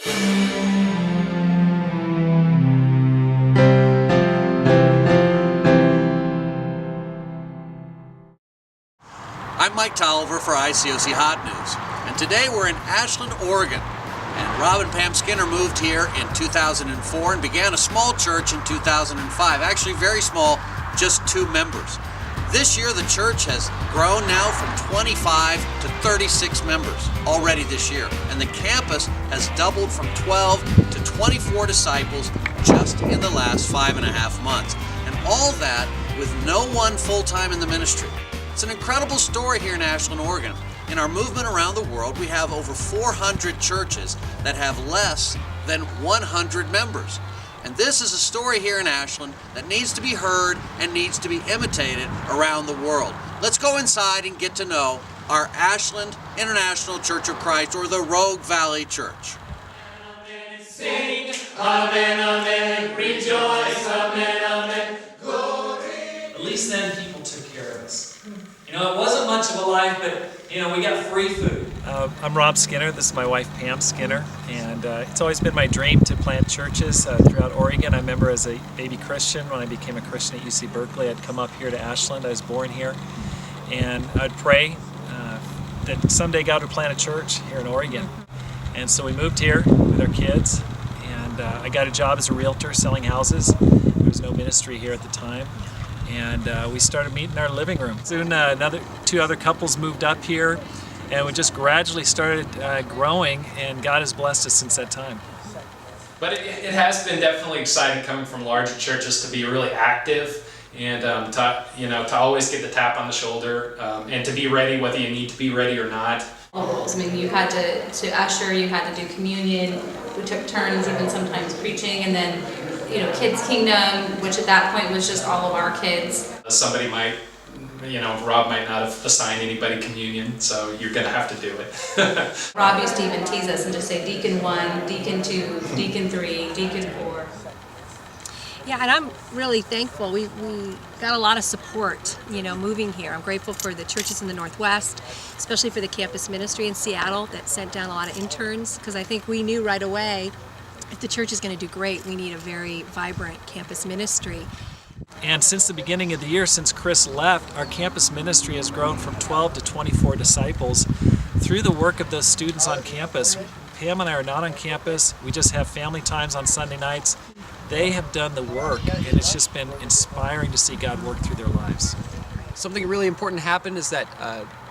I'm Mike Tolliver for ICOC Hot News, and today we're in Ashland, Oregon. And Rob and Pam Skinner moved here in 2004 and began a small church in 2005. Actually very small, just 2 members. This year the church has grown now from 25 to 36 members already this year. And the campus has doubled from 12 to 24 disciples just in the last 5.5 months. And all that with no one full-time in the ministry. It's an incredible story here in Ashland, Oregon. In our movement around the world, we have over 400 churches that have less than 100 members. And this is a story here in Ashland that needs to be heard and needs to be imitated around the world. Let's go inside and get to know our Ashland International Church of Christ, or the Rogue Valley Church. Amen. Sing, amen, amen, rejoice, amen, amen, glory. At least then people took care of us. You know, it wasn't much of a life, but, you know, we got free food. I'm Rob Skinner. This is my wife, Pam Skinner. And it's always been my dream to plant churches throughout Oregon. I remember as a baby Christian, when I became a Christian at UC Berkeley, I'd come up here to Ashland. I was born here. And I'd pray that someday God would plant a church here in Oregon. And so we moved here with our kids. And I got a job as a realtor selling houses. There was no ministry here at the time. And we started meeting in our living room. Soon 2 other couples moved up here, and we just gradually started growing, and God has blessed us since that time. But it has been definitely exciting coming from larger churches to be really active and to always get the tap on the shoulder and to be ready whether you need to be ready or not. I mean, you had to usher, you had to do communion, we took turns even sometimes preaching, and then Kids Kingdom, which at that point was just all of our kids. Somebody might, Rob might not have assigned anybody communion, so you're going to have to do it. Rob used to even tease us and just say Deacon 1, Deacon 2, Deacon 3, Deacon 4. Yeah, and I'm really thankful. We got a lot of support, moving here. I'm grateful for the churches in the Northwest, especially for the campus ministry in Seattle that sent down a lot of interns, because I think we knew right away if the church is going to do great, we need a very vibrant campus ministry. And since the beginning of the year, since Chris left, our campus ministry has grown from 12 to 24 disciples through the work of those students on campus. Pam and I are not on campus. We just have family times on Sunday nights. They have done the work, and it's just been inspiring to see God work through their lives. Something really important happened is that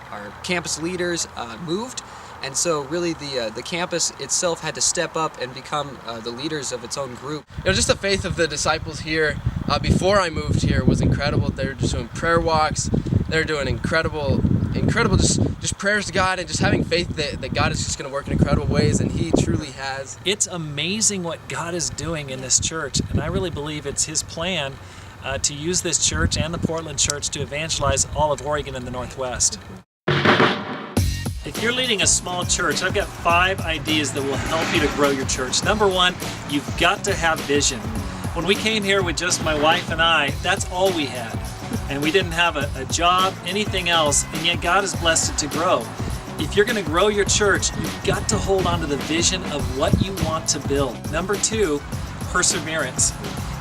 our campus leaders moved. And so really the campus itself had to step up and become the leaders of its own group. Just the faith of the disciples here before I moved here was incredible. They were just doing prayer walks. They were doing incredible just prayers to God, and just having faith that God is just going to work in incredible ways, and He truly has. It's amazing what God is doing in this church, and I really believe it's His plan to use this church and the Portland church to evangelize all of Oregon and the Northwest. If you're leading a small church, I've got 5 ideas that will help you to grow your church. Number 1, you've got to have vision. When we came here with just my wife and I, that's all we had. And we didn't have a job, anything else, and yet God has blessed it to grow. If you're going to grow your church, you've got to hold on to the vision of what you want to build. Number 2, perseverance.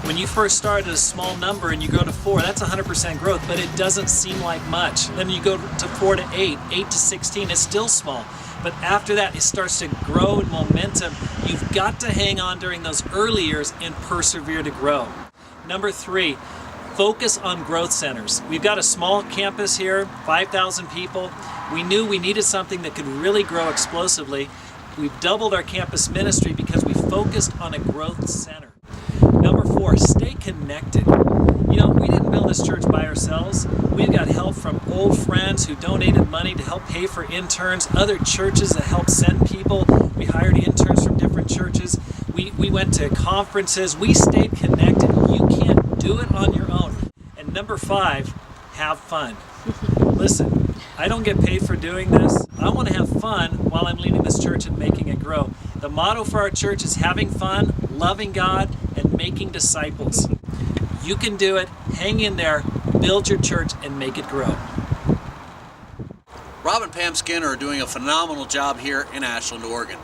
When you first start at a small number and you go to 4, that's 100% growth, but it doesn't seem like much. Then you go to 4 to 8, 8 to 16, it's still small. But after that, it starts to grow in momentum. You've got to hang on during those early years and persevere to grow. Number 3, focus on growth centers. We've got a small campus here, 5,000 people. We knew we needed something that could really grow explosively. We've doubled our campus ministry because we focused on a growth center. Number 4, stay connected. We didn't build this church by ourselves. We've got help from old friends who donated money to help pay for interns, other churches that help send people. We hired interns from different churches. We went to conferences. We stayed connected. You can't do it on your own. And number 5, have fun. Listen, I don't get paid for doing this. I want to have fun while I'm leading this church and making it grow. The motto for our church is having fun, loving God, and making disciples. You can do it. Hang in there, build your church, and make it grow. Rob and Pam Skinner are doing a phenomenal job here in Ashland, Oregon.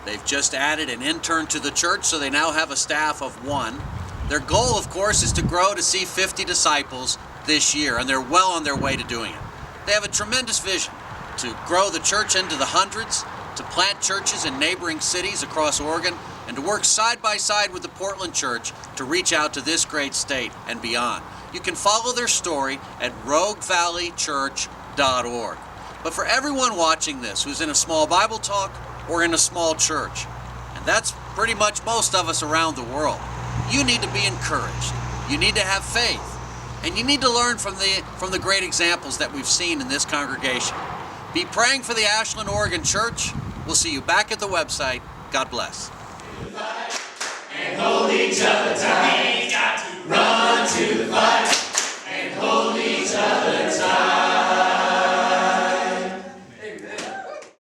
They've just added an intern to the church, so they now have a staff of 1. Their goal, of course, is to grow to see 50 disciples this year, and they're well on their way to doing it. They have a tremendous vision to grow the church into the hundreds, to plant churches in neighboring cities across Oregon, and to work side by side with the Portland Church to reach out to this great state and beyond. You can follow their story at roguevalleychurch.org. But for everyone watching this who's in a small Bible talk or in a small church, and that's pretty much most of us around the world, you need to be encouraged. You need to have faith. And you need to learn from the great examples that we've seen in this congregation. Be praying for the Ashland, Oregon Church. We'll see you back at the website. God bless.